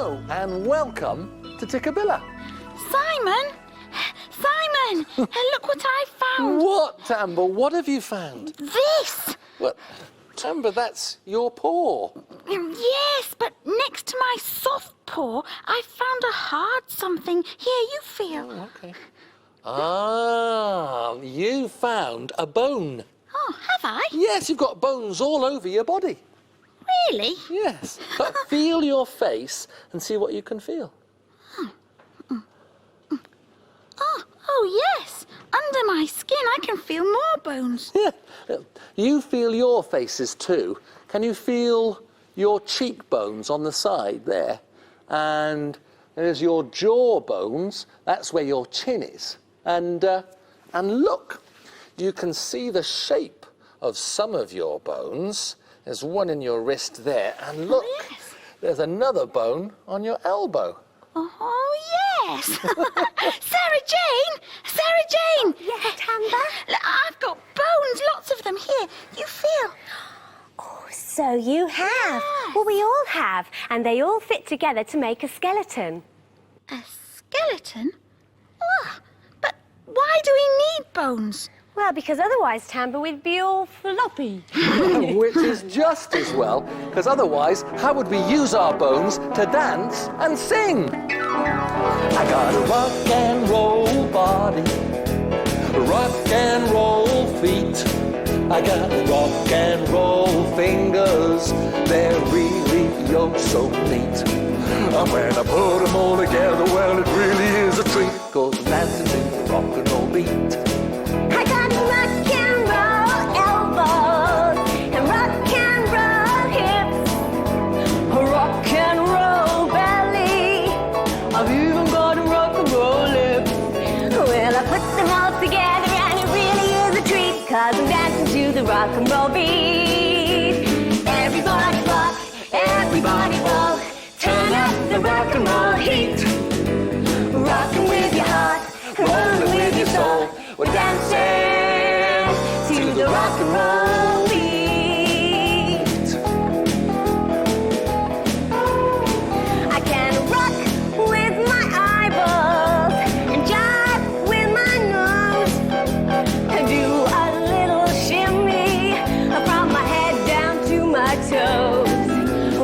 Hello and welcome to Tikkabilla. Simon! Simon! Look what I found! What, Tamba? What have you found? This! Well, Tamba, that's your paw. Yes, but next to my soft paw, I found a hard something. Here, you feel. Oh, okay. Ah, you found a bone. Oh, have I? Yes, you've got bones all over your body. Really? Yes. But feel your face and see what you can feel. Oh, yes. Under my skin, I can feel more bones. Yeah. You feel your faces too. Can you feel your cheekbones on the side there? And there's your jaw bones. That's where your chin is. And look, you can see the shape of some of your bones. There's one in your wrist there. And look, yes. There's another bone on your elbow. Oh, yes. Sarah Jane! Sarah Jane! Yes, Tamba? Look, I've got bones, lots of them here. You feel? Oh, so you have. Yes. Well, we all have, and they all fit together to make a skeleton. A skeleton? Oh, but why do we need bones? Well, because otherwise, Tamba, we'd be all floppy. Which is just as well, because otherwise, how would we use our bones to dance and sing? I got a rock and roll body, rock and roll feet. I got rock and roll fingers, they're really so neat. And when I put them all together, well, it really is a treat, 'cause I'm dancing to the rock and roll beat. I got rock and roll elbows and rock and roll hips, a rock and roll belly. I've even got a rock and roll lips. Well, I put them all together and it really is a treat, 'cause I'm dancing to the rock and roll beat. Everybody rock, everybody roll, turn up the rock and roll heat. Rockin' with your heart, rollin' with your soul. We're dancing to the rock and roll beat. I can rock with my eyeballs and jive with my nose, and do a little shimmy from my head down to my toes.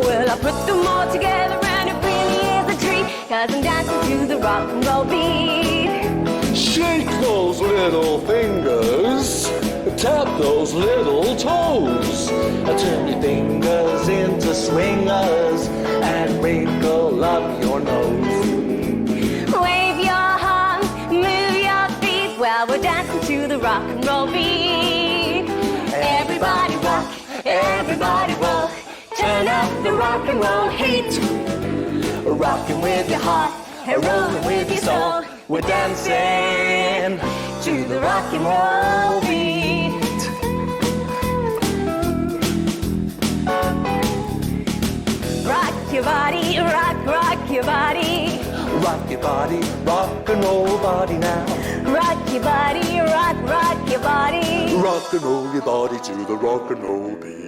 Well, I put them all together and it really is a treat, 'cause I'm dancing to the rock and roll beat. Shake those little fingers, tap those little toes, turn your fingers into swingers and wrinkle up your nose. Wave your arms, move your feet, well, we're dancing to the rock and roll beat. Everybody rock, everybody roll, turn up the rock and roll heat. Rocking with your heart, And rolling with your soul, we're dancing to the rock and roll beat. Rock your body, rock your body. Rock your body, rock and roll body now. Rock your body, rock your body. Rock and roll your body to the rock and roll beat.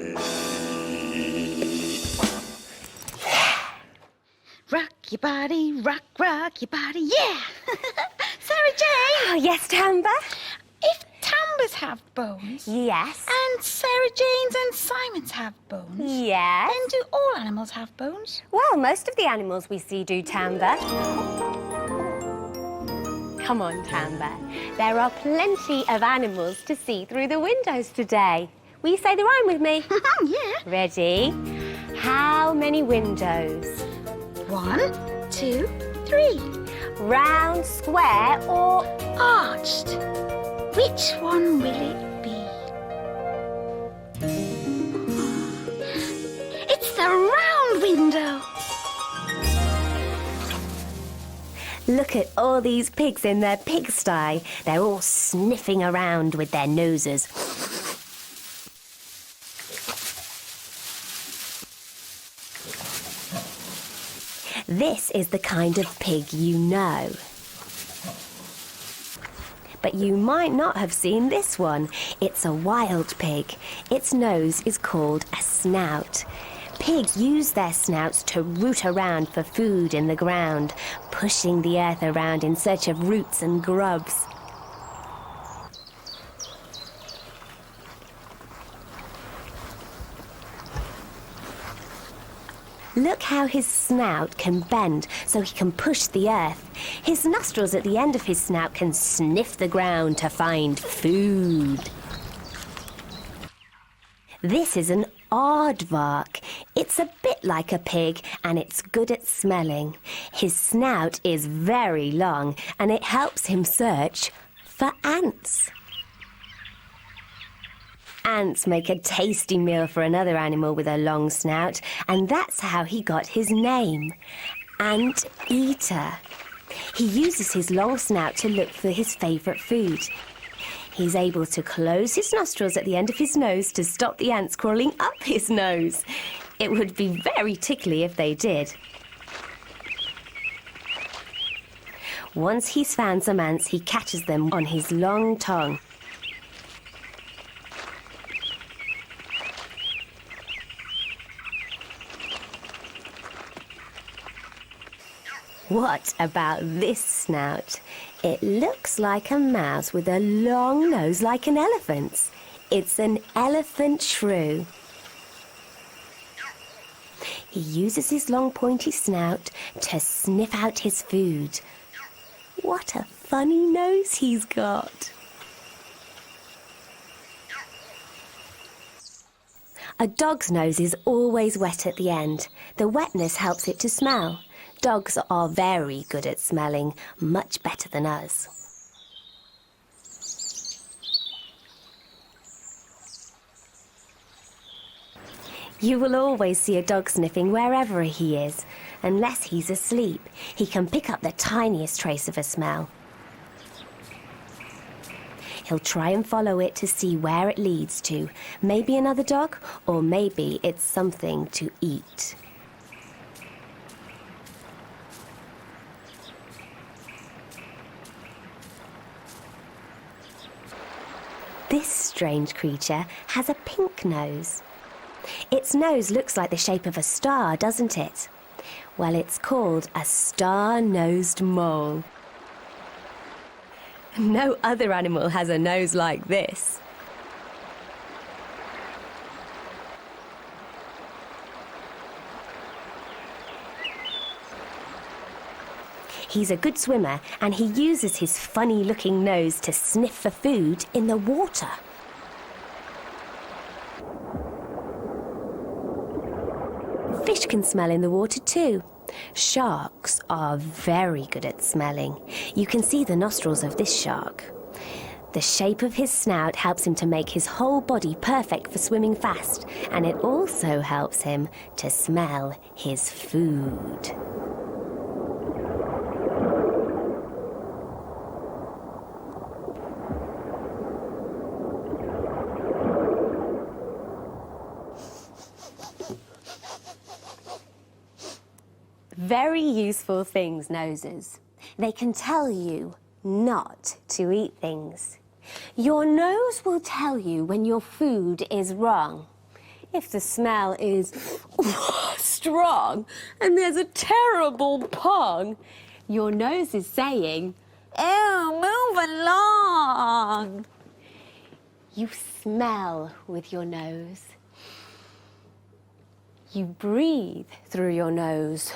Rock your body, rock your body, yeah! Sarah Jane! Oh, yes, Tamba? If Tambas have bones, Yes. and Sarah Jane's and Simon's have bones, Yes. then do all animals have bones? Well, most of the animals we see do, Tamba. Come on, Tamba. There are plenty of animals to see through the windows today. Will you say the rhyme with me? Yeah. Ready? How many windows? 1, 2, 3. Round, square, or... Arched. Which one will it be? It's the round window. Look at all these pigs in their pigsty. They're all sniffing around with their noses. This is the kind of pig you know. But you might not have seen this one. It's a wild pig. Its nose is called a snout. Pigs use their snouts to root around for food in the ground, pushing the earth around in search of roots and grubs. Look how his snout can bend so he can push the earth. His nostrils at the end of his snout can sniff the ground to find food. This is an aardvark. It's a bit like a pig and it's good at smelling. His snout is very long and it helps him search for ants. Ants make a tasty meal for another animal with a long snout, and that's how he got his name, Ant Eater. He uses his long snout to look for his favourite food. He's able to close his nostrils at the end of his nose to stop the ants crawling up his nose. It would be very tickly if they did. Once he's found some ants, he catches them on his long tongue. What about this snout? It looks like a mouse with a long nose like an elephant's. It's an elephant shrew. He uses his long pointy snout to sniff out his food. What a funny nose he's got. A dog's nose is always wet at the end. The wetness helps it to smell. Dogs are very good at smelling, much better than us. You will always see a dog sniffing wherever he is, unless he's asleep. He can pick up the tiniest trace of a smell. He'll try and follow it to see where it leads to. Maybe another dog, or maybe it's something to eat. This strange creature has a pink nose. Its nose looks like the shape of a star, doesn't it? Well, it's called a star-nosed mole. No other animal has a nose like this. He's a good swimmer, and he uses his funny-looking nose to sniff for food in the water. Fish can smell in the water too. Sharks are very good at smelling. You can see the nostrils of this shark. The shape of his snout helps him to make his whole body perfect for swimming fast, and it also helps him to smell his food. Very useful things, noses. They can tell you not to eat things. Your nose will tell you when your food is wrong. If the smell is strong and there's a terrible pong, your nose is saying, "Ew, move along." You smell with your nose. You breathe through your nose.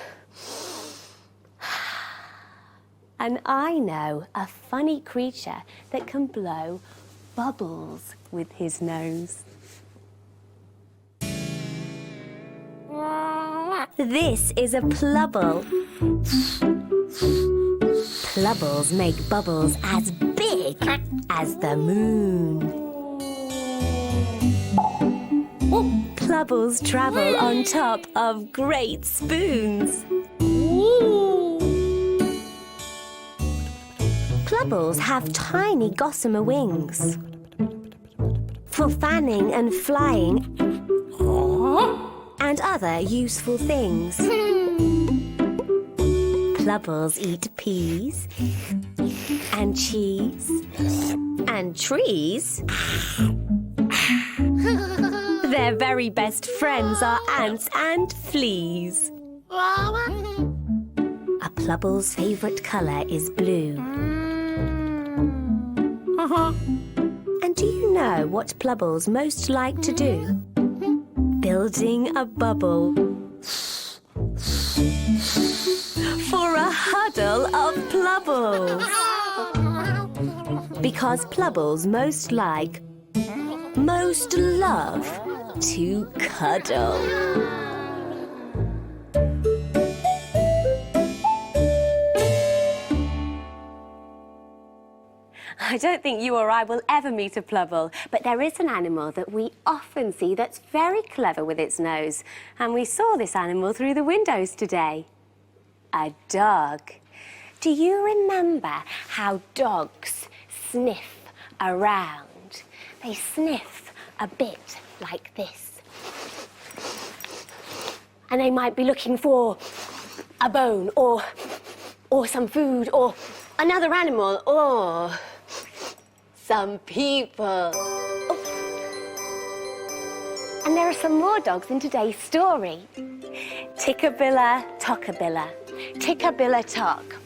And I know a funny creature that can blow bubbles with his nose. This is a plubble. Plubbles make bubbles as big as the moon. Plubbles travel on top of great spoons. Plubbles have tiny gossamer wings for fanning and flying and other useful things. Plubbles eat peas and cheese and trees. Their very best friends are ants and fleas. A Plubble's favourite colour is blue. And do you know what Plubble's most like to do? Building a bubble. For a huddle of Plubbles. Because Plubble's most love to cuddle. I don't think you or I will ever meet a Plubble, but there is an animal that we often see that's very clever with its nose. And we saw this animal through the windows today. A dog. Do you remember how dogs sniff around? They sniff a bit like this. And they might be looking for a bone or some food or another animal or some people. Oh. And there are some more dogs in today's story. Tikkabilla, Tockabilla. Tikkabilla Tock.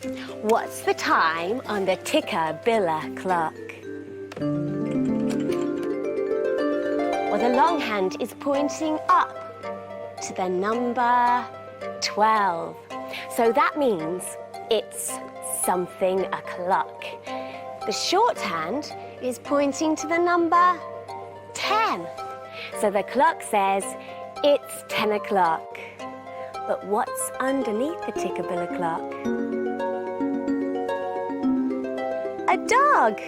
What's the time on the Tikkabilla clock? Well, the long hand is pointing up to the number 12. So that means it's something o'clock. The short hand is pointing to the number 10. So the clock says it's 10 o'clock. But what's underneath the Tikkabilla clock? A dog.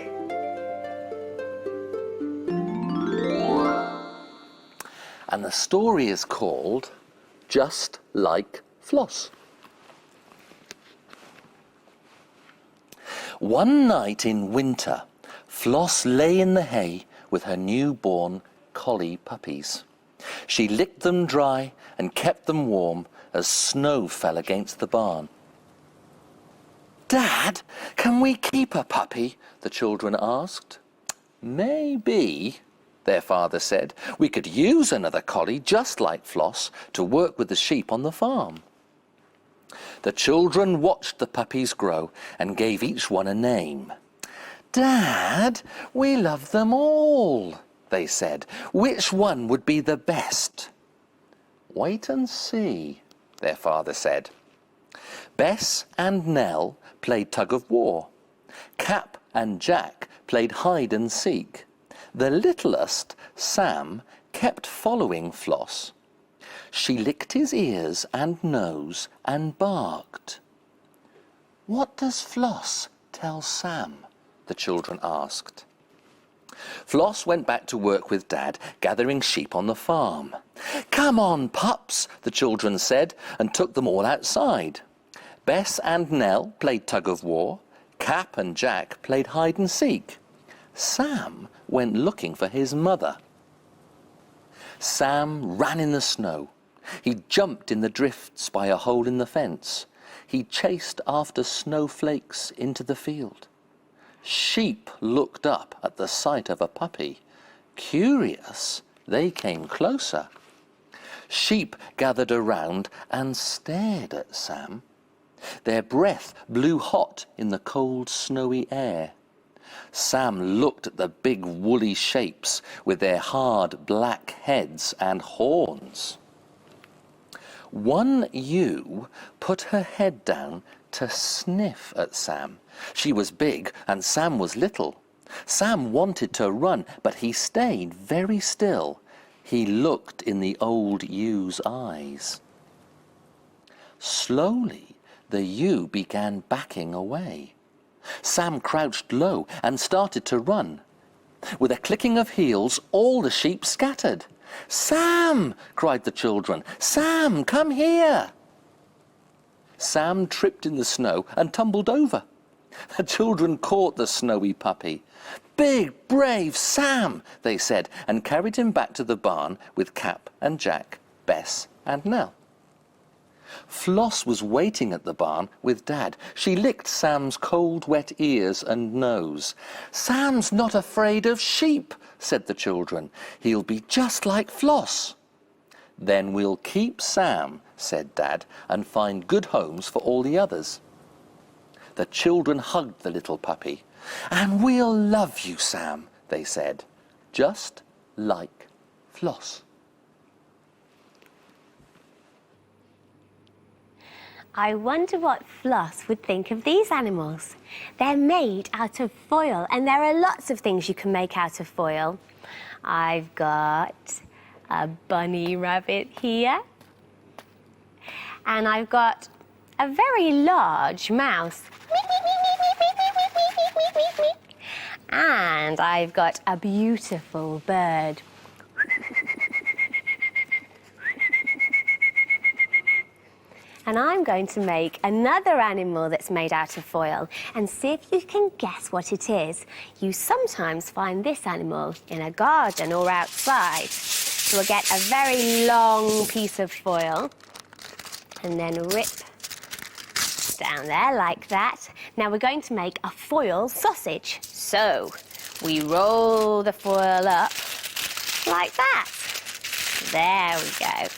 And the story is called Just Like Floss. One night in winter, Floss lay in the hay with her newborn collie puppies. She licked them dry and kept them warm as snow fell against the barn. "Dad, can we keep a puppy?" the children asked. "Maybe," their father said. "We could use another collie just like Floss to work with the sheep on the farm." The children watched the puppies grow and gave each one a name. "Dad, we love them all," they said. "Which one would be the best?" "Wait and see," their father said. Bess and Nell played tug of war. Cap and Jack played hide and seek. The littlest, Sam, kept following Floss. She licked his ears and nose and barked. "What does Floss tell Sam?" the children asked. Floss went back to work with Dad, gathering sheep on the farm. "Come on, pups," the children said, and took them all outside. Bess and Nell played tug of war. Cap and Jack played hide and seek. Sam went looking for his mother. Sam ran in the snow. He jumped in the drifts by a hole in the fence. He chased after snowflakes into the field. Sheep looked up at the sight of a puppy. Curious, they came closer. Sheep gathered around and stared at Sam. Their breath blew hot in the cold, snowy air. Sam looked at the big woolly shapes with their hard black heads and horns. One ewe put her head down to sniff at Sam. She was big and Sam was little. Sam wanted to run, but he stayed very still. He looked in the old ew's eyes. Slowly, the ewe began backing away. Sam crouched low and started to run. With a clicking of heels, all the sheep scattered. "Sam!" cried the children. "Sam, come here!" Sam tripped in the snow and tumbled over. The children caught the snowy puppy. "Big, brave Sam," they said, and carried him back to the barn with Cap and Jack, Bess and Nell. Floss was waiting at the barn with Dad. She licked Sam's cold, wet ears and nose. "Sam's not afraid of sheep," said the children. "He'll be just like Floss." "Then we'll keep Sam," said Dad, "and find good homes for all the others." The children hugged the little puppy. "And we'll love you, Sam," they said, "just like Floss." I wonder what Floss would think of these animals. They're made out of foil, and there are lots of things you can make out of foil. I've got a bunny rabbit here, and I've got a very large mouse. And I've got a beautiful bird. And I'm going to make another animal that's made out of foil and see if you can guess what it is. You sometimes find this animal in a garden or outside. So we'll get a very long piece of foil and then rip down there like that. Now we're going to make a foil sausage. So we roll the foil up like that. There we go.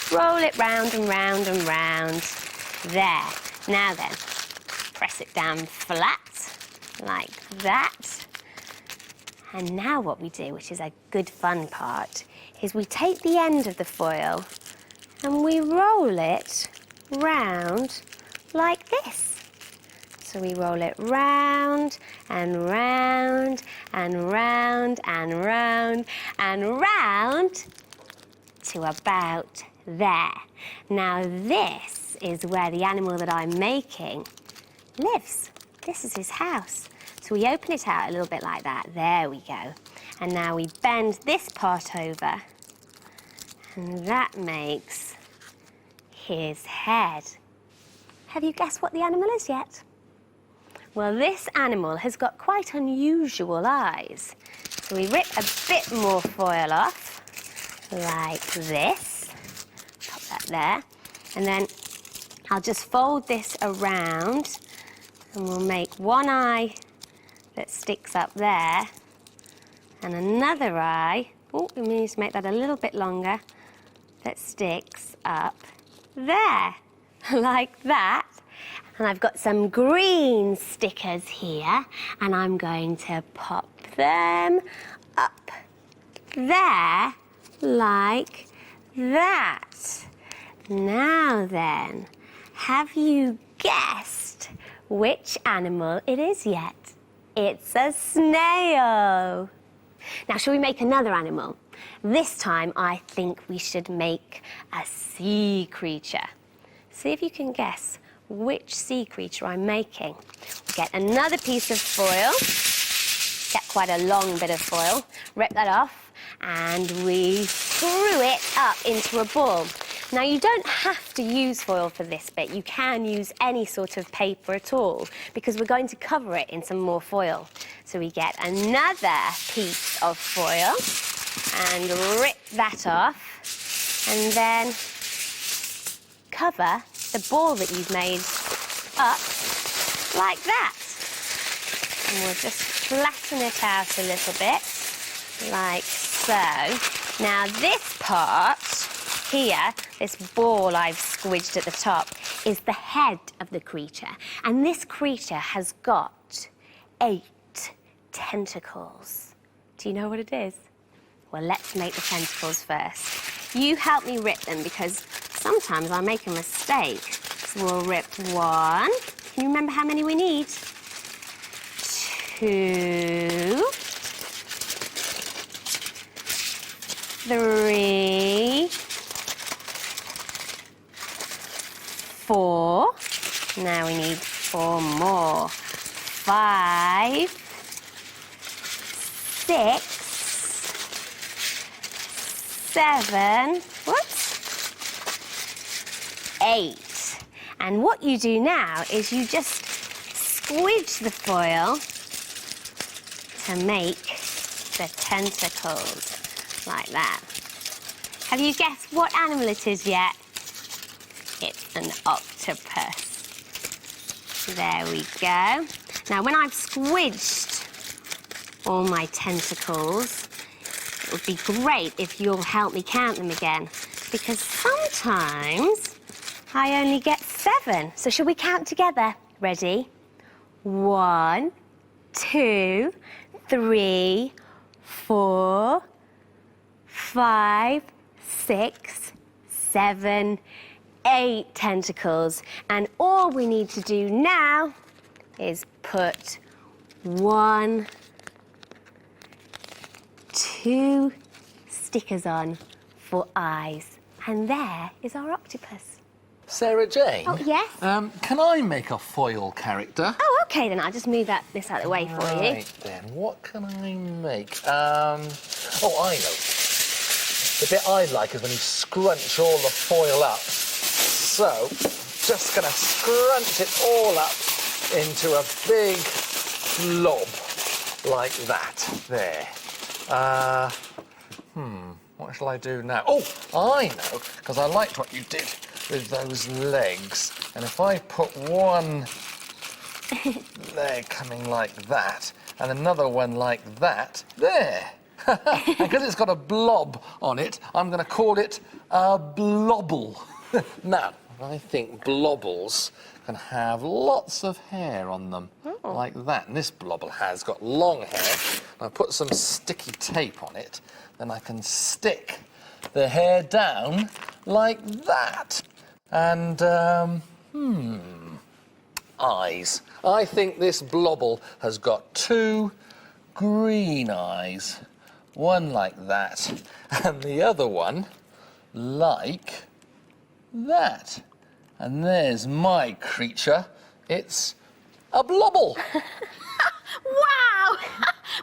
Roll it round and round and round. There. Now then, press it down flat, like that. And now what we do, which is a good fun part, is we take the end of the foil and we roll it round like this. So we roll it round and round and round and round and round to about there. Now this is where the animal that I'm making lives. This is his house. So we open it out a little bit like that. There we go. And now we bend this part over, and that makes his head. Have you guessed what the animal is yet? Well, this animal has got quite unusual eyes. So we rip a bit more foil off, like this. Pop that there. And then I'll just fold this around and we'll make one eye that sticks up there and another eye, oh, we need to make that a little bit longer, that sticks up there, like that. And I've got some green stickers here and I'm going to pop them up there like that. Now then, have you guessed which animal it is yet? It's a snail. Now, shall we make another animal? This time, I think we should make a sea creature. See if you can guess which sea creature I'm making. We'll get another piece of foil, get quite a long bit of foil, rip that off, and we screw it up into a ball. Now, you don't have to use foil for this bit. You can use any sort of paper at all because we're going to cover it in some more foil. So we get another piece of foil and rip that off and then cover the ball that you've made up like that. And we'll just flatten it out a little bit, like so. Now, this part here, this ball I've squidged at the top, is the head of the creature. And this creature has got 8 tentacles. Do you know what it is? Well, let's make the tentacles first. You help me rip them because sometimes I make a mistake. So we'll rip 1. Can you remember how many we need? 2. 3. 4. Now we need 4 more. 5. 6. 7. Whoops. 8. And what you do now is you just squidge the foil to make the tentacles, like that. Have you guessed what animal it is yet? It's an octopus. There we go. Now, when I've squidged all my tentacles it would be great if you'll help me count them again. Because sometimes I only get 7. So shall we count together? Ready? 1, 2, 3, 4, 5, 6, 7, 8 tentacles. And all we need to do now is put 1, 2 stickers on for eyes. And there is our octopus. Sarah Jane? Oh, yes? Can I make a foil character? Oh, OK, then I'll just move this out of the way for you. Right then, what can I make? Oh, I know. The bit I like is when you scrunch all the foil up. So, just gonna scrunch it all up into a big blob like that. There. What shall I do now? Oh, I know, because I liked what you did with those legs. And if I put one leg coming like that, and another one like that, there. And because it's got a blob on it, I'm going to call it a blobble. Now, I think blobbles can have lots of hair on them, like that. And this blobble has got long hair. I put some sticky tape on it, then I can stick the hair down like that. And, eyes. I think this blobble has got 2 green eyes. One like that, and the other one like that. And there's my creature. It's a blobble. Wow!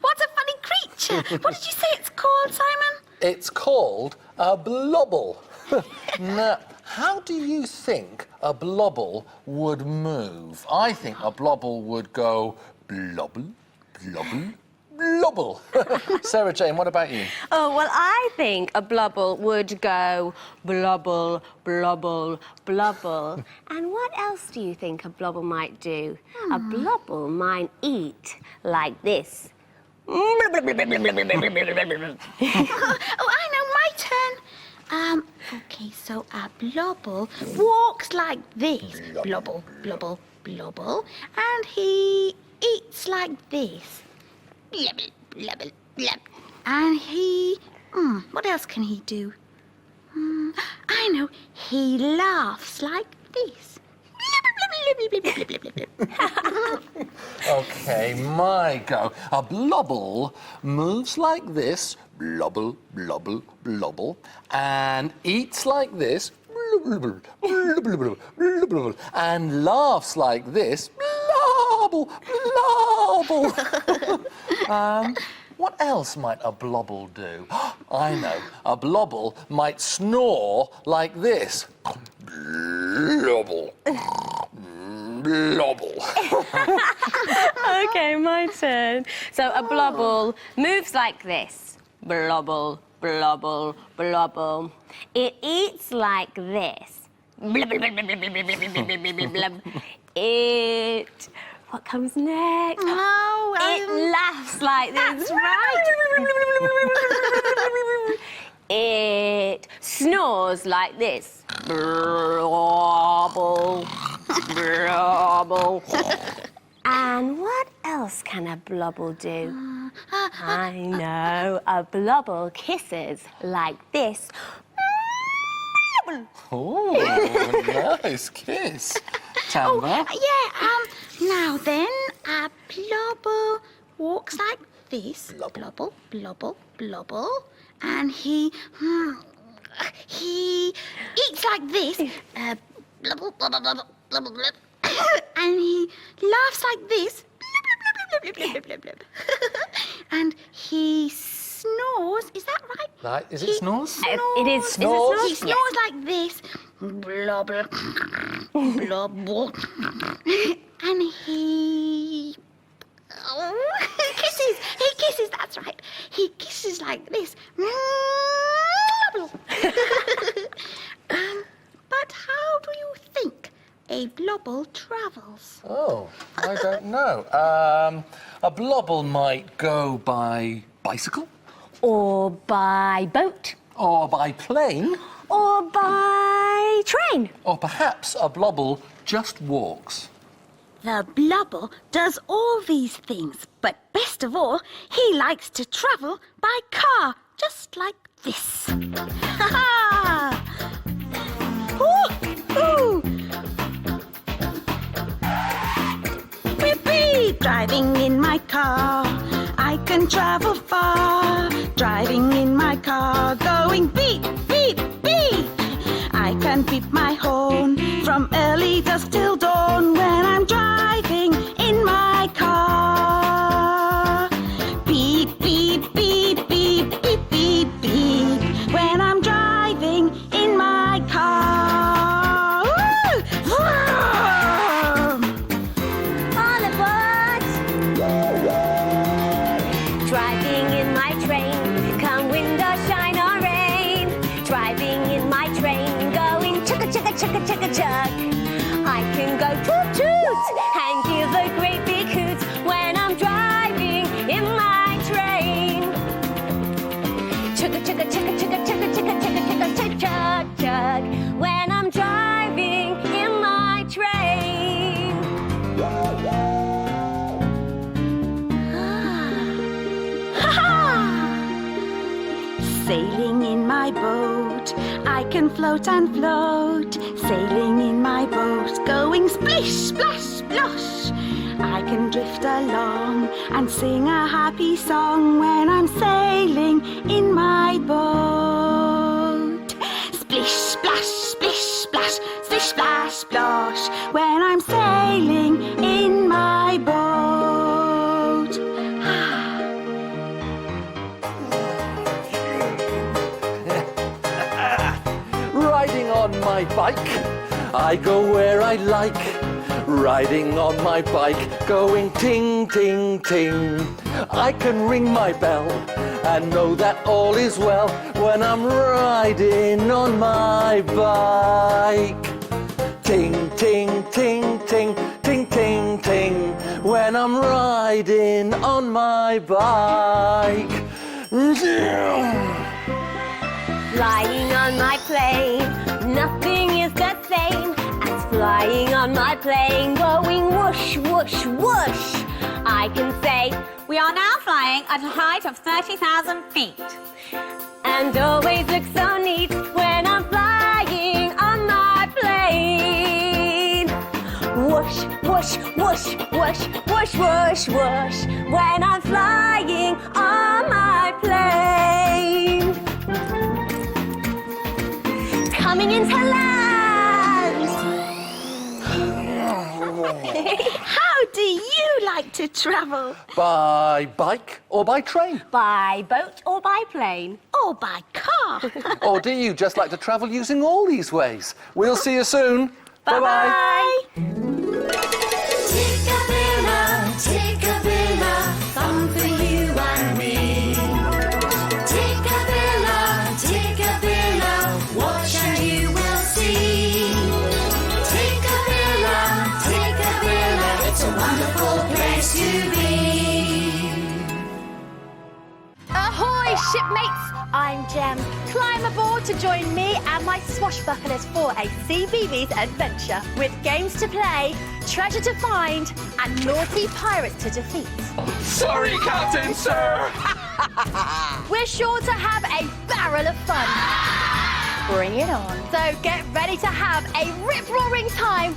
What a funny creature! What did you say it's called, Simon? It's called a blobble. Now, how do you think a blobble would move? I think a blobble would go blobble, blobble, blobble. Sarah Jane, what about you? Oh, well, I think a blobble would go blobble, blobble, blobble. And what else do you think a blobble might do? A blobble might eat like this. Oh, I know, my turn. Okay, so a blobble walks like this. Blobble, blobble, blobble. And he eats like this. Blubble, blubble, blub. And he... what else can he do? I know, he laughs like this. Okay, my go. A blobble moves like this, blobble, blobble, blobble, and eats like this, blubble, blubble, blubble, blubble, and laughs like this, blobble, blobble. What else might a blobble do? I know, a blobble might snore like this. Blobble. Blobble. OK, my turn. So a blobble moves like this. Blobble, blobble, blobble. It eats like this. Blub, blub, blub, blub, blub, blub, blub, blub, blub, blub. It... What comes next? Oh, It laughs like this. That's right. It snores like this. Blobble, blobble. And what else can a blobble do? I know, a blobble kisses like this. Oh, nice kiss. Tamba? Now then, a blobble walks like this. Blobble, blobble, blobble. And he eats like this. Blubble, blubble, blubble, blubble, blub. And he laughs like this. Blub, blub, blub, blub, blub, blub, blub. And he snores. Is that right? Right, is it snores? It is. Snores? He snores like this. Blubble, blubble. And he... kisses. He kisses, that's right. He kisses like this. But how do you think a blobble travels? Oh, I don't know. A blobble might go by bicycle, Or by boat. Or by plane. Or by train. Or perhaps a blobble just walks. The blobble does all these things, but best of all, he likes to travel by car, just like this. Ha ha! Ooh! Whippy! Driving in my car, I can travel far. Driving in my car, going beep, beep, beep. I can beep my horn from early dusk till dawn when I'm driving in my car. Beep, beep, beep, beep, beep, beep, beep. When I'm driving in my car. Woo! Vroom! All aboard! Driving in my train, come window shine or rain. Driving in my train, going chugga chugga chugga chugga chug. I can go toot toot and give a great big hoot when I'm driving in my train. Chugga chugga chugga chugga chugga chugga chugga chugga chug chug chug when I'm driving in my train. Sailing in my boat, I can float and float. Sailing in my boat, going splish, splash, splosh. I can drift along and sing a happy song when I'm sailing in my boat. Splish, splash, splish, splash, splish, splash, splosh. When I'm sailing in my boat. Riding on my bike, I go where I like. Riding on my bike, going ting, ting, ting. I can ring my bell and know that all is well when I'm riding on my bike. Ting, ting, ting, ting, ting, ting, ting. When I'm riding on my bike. Flying on my plane, nothing is the same as flying on my plane, going whoosh, whoosh, whoosh. I can say, We are now flying at a height of 30,000 feet. and always look so neat when I'm flying on my plane. Whoosh, whoosh, whoosh, whoosh, whoosh, whoosh, whoosh, when I'm flying on my plane. Coming into land. How do you like to travel? By bike or by train? By boat or by plane? Or by car? Or do you just like to travel using all these ways? We'll see you soon. Bye-bye. Tikkabilla, Tikkabilla, fun for you and me. Tikkabilla, Tikkabilla, watch and you will see. Tikkabilla, Tikkabilla, it's a wonderful place to be. Ahoy, shipmates! I'm Jem. Climb aboard to join me and my swashbucklers for a CBeebies adventure with games to play, treasure to find, and naughty pirates to defeat. Sorry, Captain, sir. We're sure to have a barrel of fun. Bring it on. So get ready to have a rip-roaring time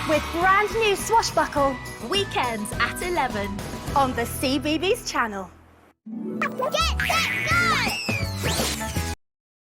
with brand new Swashbuckle weekends at 11 on the CBeebies channel. Get set, go!